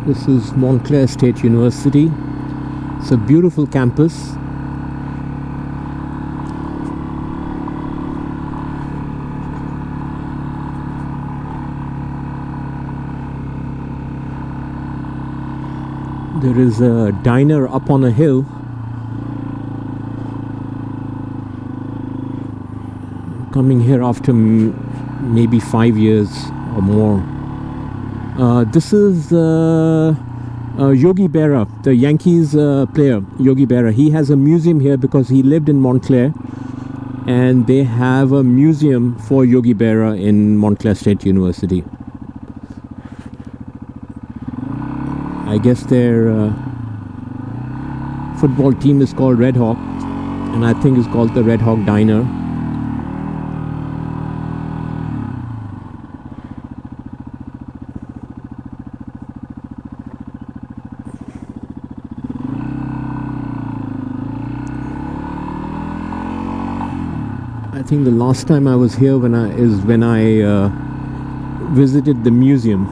This is Montclair State University. It's a beautiful campus. There is a diner up on a hill. Coming here after maybe 5 years or more. This is Yogi Berra, the Yankees player, Yogi Berra. He has a museum here because he lived in Montclair, and they have a museum for Yogi Berra in Montclair State University. I guess their football team is called Red Hawk, and I think it's called the Red Hawk Diner. I think the last time I was here when I visited the museum.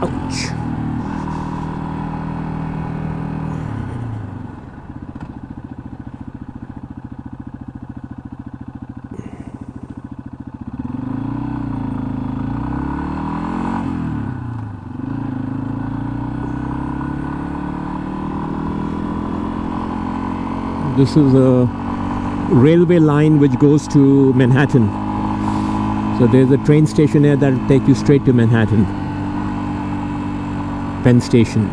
Ouch. This is a railway line which goes to Manhattan. So there's a train station here that will take you straight to Manhattan. Penn Station.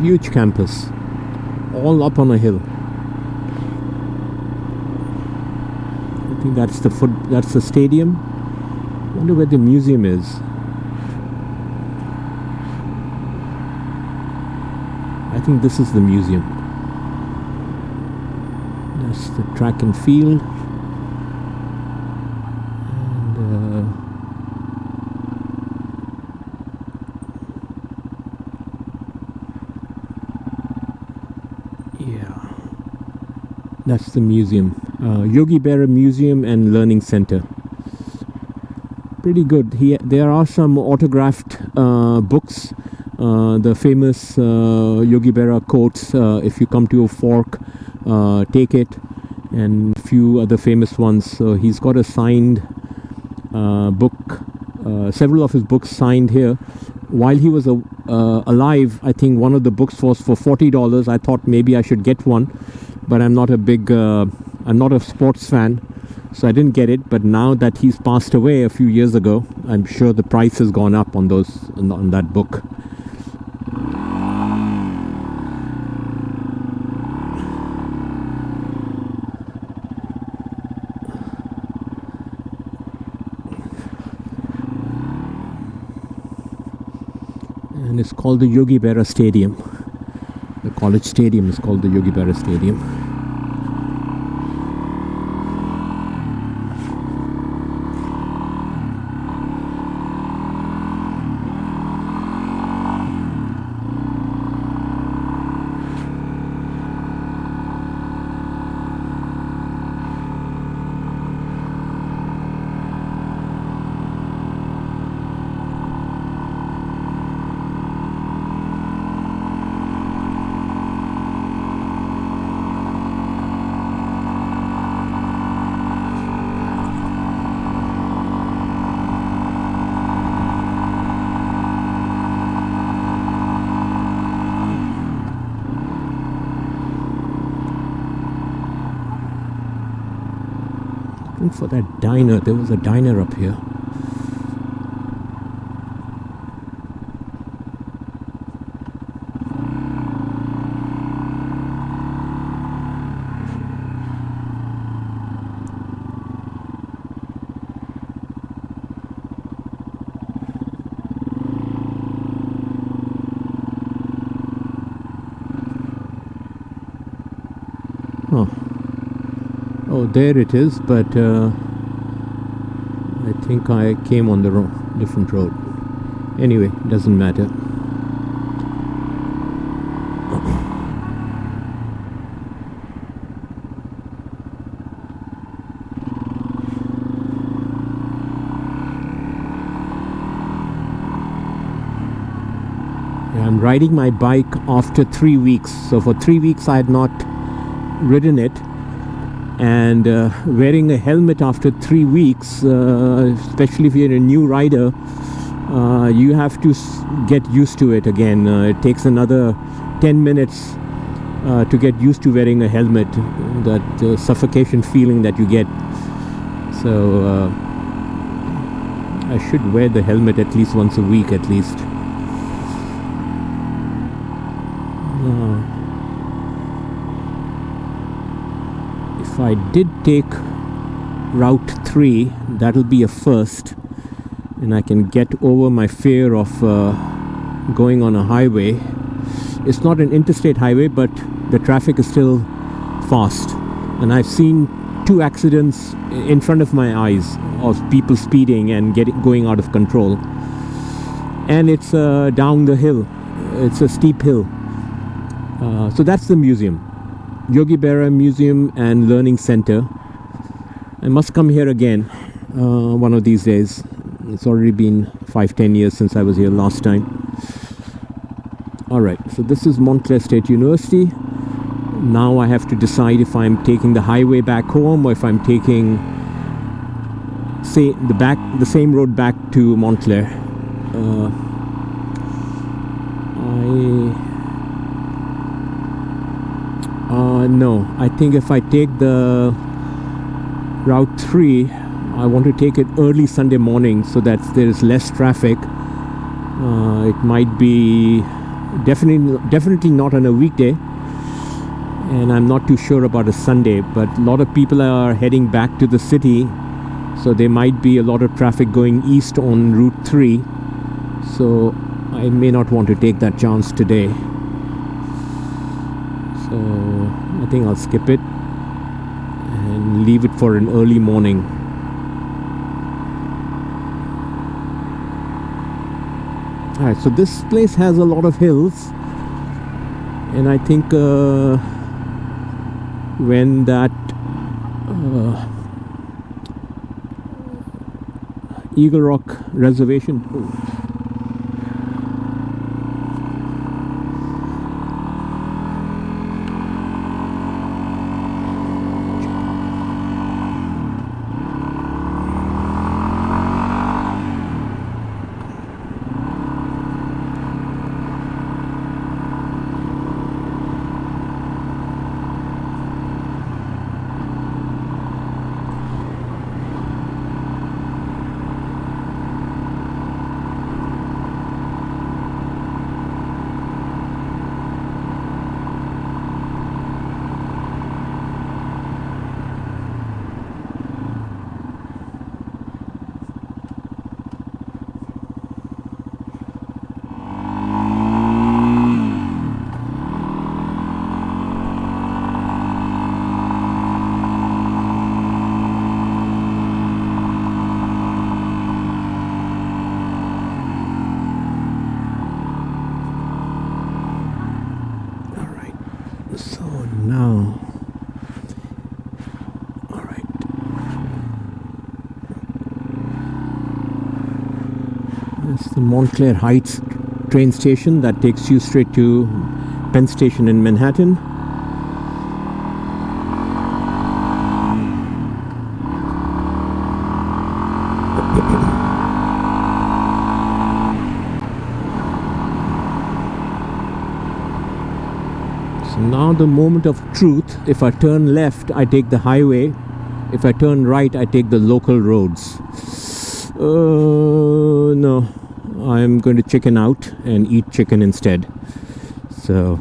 Huge campus, all up on a hill. I think that's the stadium. I wonder where the museum is. I think this is the museum. That's the track and field. That's the museum, Yogi Berra Museum and Learning Center. Pretty good. There are some autographed books. The famous Yogi Berra quotes, if you come to a fork, take it, and a few other famous ones. So he's got a signed book, several of his books signed here. While he was alive, I think one of the books was for $40. I thought maybe I should get one. But I'm not a sports fan, so I didn't get it. But now that he's passed away a few years ago, I'm sure the price has gone up on that book. And it's called the Yogi Berra Stadium. The college stadium is called the Yogi Berra Stadium. Looking for that diner. There was a diner up here. Oh, there it is, but I think I came on the different road. Anyway, doesn't matter. I'm riding my bike after 3 weeks. So for 3 weeks I had not ridden it, and wearing a helmet after 3 weeks, especially if you're a new rider, you have to get used to it again. It takes another 10 minutes to get used to wearing a helmet, that suffocation feeling that you get. So I should wear the helmet at least once a week at least. If I did take Route 3, that'll be a first, and I can get over my fear of going on a highway. It's not an interstate highway, but the traffic is still fast, and I've seen 2 accidents in front of my eyes of people speeding and going out of control. And it's down the hill. It's a steep hill. So that's the museum, Yogi Berra Museum and Learning Center. I must come here again one of these days. It's already been 5-10 years since I was here last time. Alright, so this is Montclair State University. Now I have to decide if I'm taking the highway back home or if I'm taking, say, the same road back to Montclair. No, I think if I take the Route 3, I want to take it early Sunday morning so that there is less traffic. It might be definitely not on a weekday, and I'm not too sure about a Sunday, but a lot of people are heading back to the city, so there might be a lot of traffic going east on Route 3, so I may not want to take that chance today. So I think I'll skip it and leave it for an early morning. Alright, so this place has a lot of hills, and I think when that Eagle Rock Reservation, the Montclair Heights train station that takes you straight to Penn Station in Manhattan. So now the moment of truth. If I turn left, I take the highway. If I turn right, I take the local roads. No, I'm going to chicken out and eat chicken instead. So